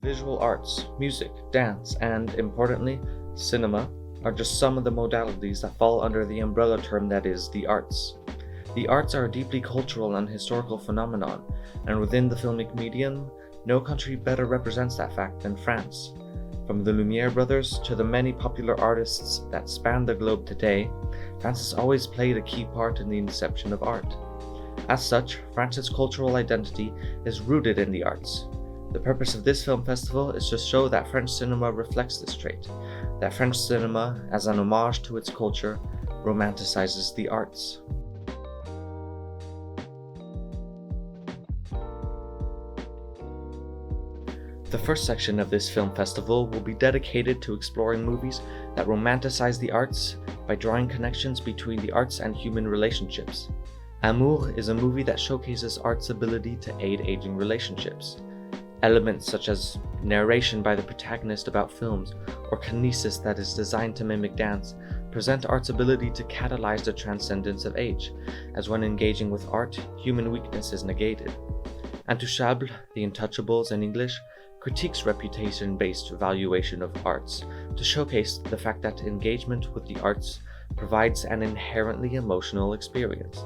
Visual arts, music, dance, and, importantly, cinema are just some of the modalities that fall under the umbrella term that is the arts. The arts are a deeply cultural and historical phenomenon, and within the filmic medium, no country better represents that fact than France. From the Lumiere brothers to the many popular artists that span the globe today, France has always played a key part in the inception of art. As such, France's cultural identity is rooted in the arts. The purpose of this film festival is to show that French cinema reflects this trait, that French cinema, as an homage to its culture, romanticizes the arts. The first section of this film festival will be dedicated to exploring movies that romanticize the arts by drawing connections between the arts and human relationships. Amour is a movie that showcases art's ability to aid aging relationships. Elements such as narration by the protagonist about films or kinesis that is designed to mimic dance present art's ability to catalyze the transcendence of age, as when engaging with art, human weakness is negated. Intouchable, The Untouchables in English, critiques reputation-based valuation of arts to showcase the fact that engagement with the arts provides an inherently emotional experience,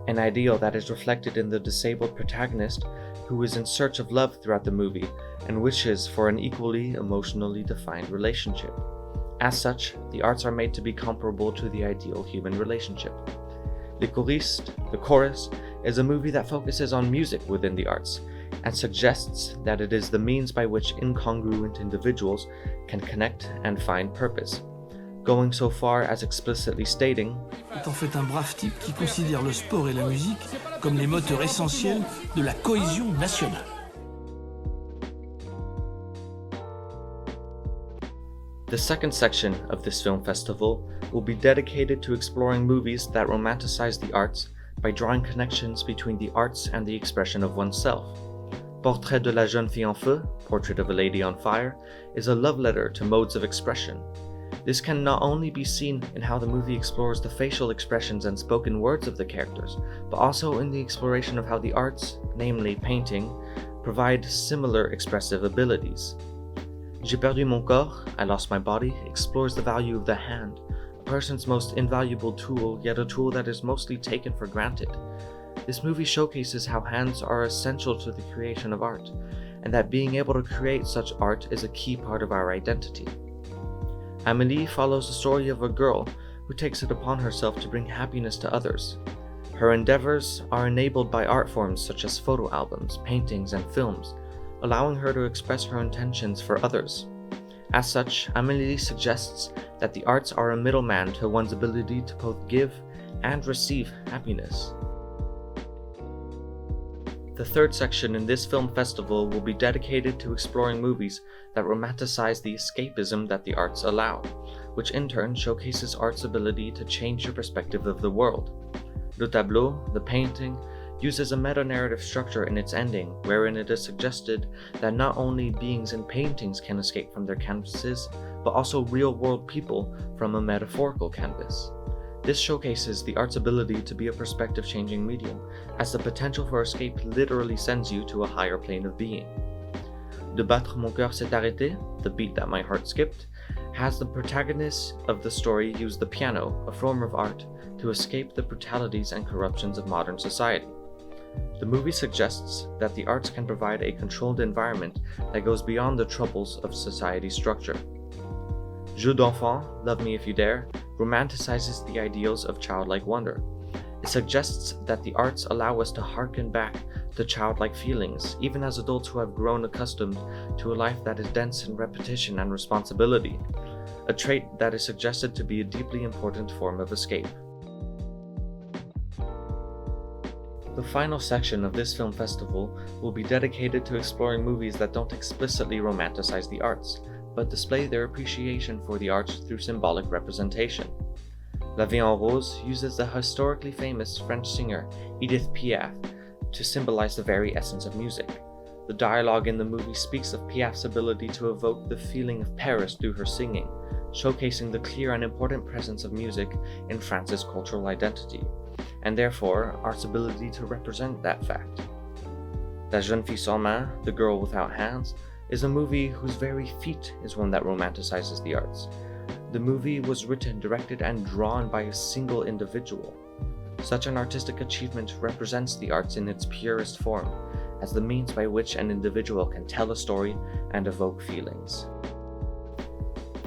an ideal that is reflected in the disabled protagonist who is in search of love throughout the movie and wishes for an equally emotionally defined relationship. As such, the arts are made to be comparable to the ideal human relationship. Les Choristes, The Chorus, is a movie that focuses on music within the arts and suggests that it is the means by which incongruent individuals can connect and find purpose, going so far as explicitly stating, est en fait un brave type qui considère le sport et la musique comme les moteurs essentiels de la cohésion nationale. The second section of this film festival will be dedicated to exploring movies that romanticize the arts by drawing connections between the arts and the expression of oneself. Portrait de la jeune fille en feu, Portrait of a Lady on Fire, is a love letter to modes of expression. This can not only be seen in how the movie explores the facial expressions and spoken words of the characters, but also in the exploration of how the arts, namely painting, provide similar expressive abilities. J'ai perdu mon corps, I Lost My Body, explores the value of the hand, a person's most invaluable tool, yet a tool that is mostly taken for granted. This movie showcases how hands are essential to the creation of art, and that being able to create such art is a key part of our identity. Amélie follows the story of a girl who takes it upon herself to bring happiness to others. Her endeavors are enabled by art forms such as photo albums, paintings, and films, allowing her to express her intentions for others. As such, Amélie suggests that the arts are a middleman to one's ability to both give and receive happiness. The third section in this film festival will be dedicated to exploring movies that romanticize the escapism that the arts allow, which in turn showcases art's ability to change your perspective of the world. Le Tableau, The Painting, uses a meta-narrative structure in its ending, wherein it is suggested that not only beings in paintings can escape from their canvases, but also real-world people from a metaphorical canvas. This showcases the art's ability to be a perspective-changing medium, as the potential for escape literally sends you to a higher plane of being. De battre mon cœur s'est arrêté, The Beat That My Heart Skipped, has the protagonist of the story use the piano, a form of art, to escape the brutalities and corruptions of modern society. The movie suggests that the arts can provide a controlled environment that goes beyond the troubles of society's structure. Jeu d'enfant, Love Me If You Dare, romanticizes the ideals of childlike wonder. It suggests that the arts allow us to harken back to childlike feelings, even as adults who have grown accustomed to a life that is dense in repetition and responsibility, a trait that is suggested to be a deeply important form of escape. The final section of this film festival will be dedicated to exploring movies that don't explicitly romanticize the arts, but display their appreciation for the arts through symbolic representation. La Vie en Rose uses the historically famous French singer Edith Piaf to symbolize the very essence of music. The dialogue in the movie speaks of Piaf's ability to evoke the feeling of Paris through her singing, showcasing the clear and important presence of music in France's cultural identity, and therefore art's ability to represent that fact. La Jeune Fille Sans Main, The Girl Without Hands, is a movie whose very feat is one that romanticizes the arts. The movie was written, directed, and drawn by a single individual. Such an artistic achievement represents the arts in its purest form, as the means by which an individual can tell a story and evoke feelings.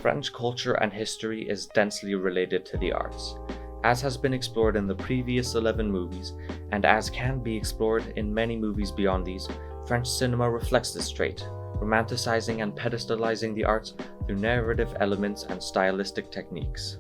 French culture and history is densely related to the arts, as has been explored in the previous 11 movies, and as can be explored in many movies beyond these. French cinema reflects this trait, romanticizing and pedestalizing the arts through narrative elements and stylistic techniques.